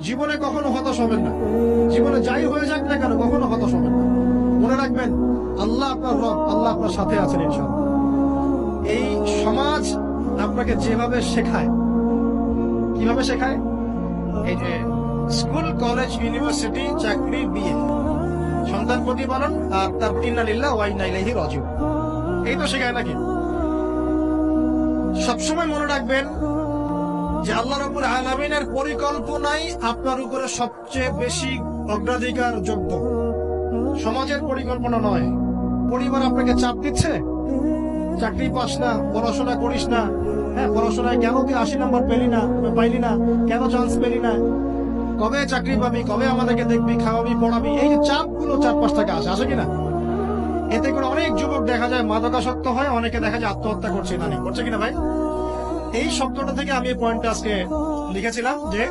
জীবনে কখনো হতাশ হবেন না। জীবনে যাই হয়ে যাক না কেন কখনো হতাশ হবেন না। মনে রাখবেন আল্লাহ আপনার রব, আল্লাহ আপনার সাথে আছেন ইনশাআল্লাহ। এই সমাজ আপনাকে যেভাবে শেখায়, কিভাবে শেখায়, এই যে স্কুল, কলেজ, ইউনিভার্সিটি, চাকরি, বিয়ে, সন্তান প্রতিপালন, আর তার ইন্না লিল্লাহি ওয়া ইন্না ইলাইহি রাজিউন, এই তো শেখায় নাকি? সবসময় মনে রাখবেন যে আল্লাহ রাব্বুল আলামিনের পরিকল্পনাই আপনার উপরে সবচেয়ে বেশি অগ্রাধিকার যোগ্য, সমাজের পরিকল্পনা নয়। পরিবার আপনাকে চাপ দিচ্ছে, চাকরি পাস না, পড়াশোনা করিস না, হ্যাঁ পড়াশোনায় কেন তুই 80 নম্বর পাইলি না, কেন চান্স পেলি না, কবে চাকরি পাবি, কবে আমাদেরকে দেখবি, খাওয়াবি, পড়াবি, এই যে চাপগুলো চারপাশ থেকে আসে কিনা, এতে করে অনেক যুবক দেখা যায় মাদকাসক্ত হয়, অনেকে দেখা যায় আত্মহত্যা করছে, করছে কিনা ভাই? এই শব্দটা থেকে আমি এই পয়েন্টটা আজকে লিখেছিলাম যে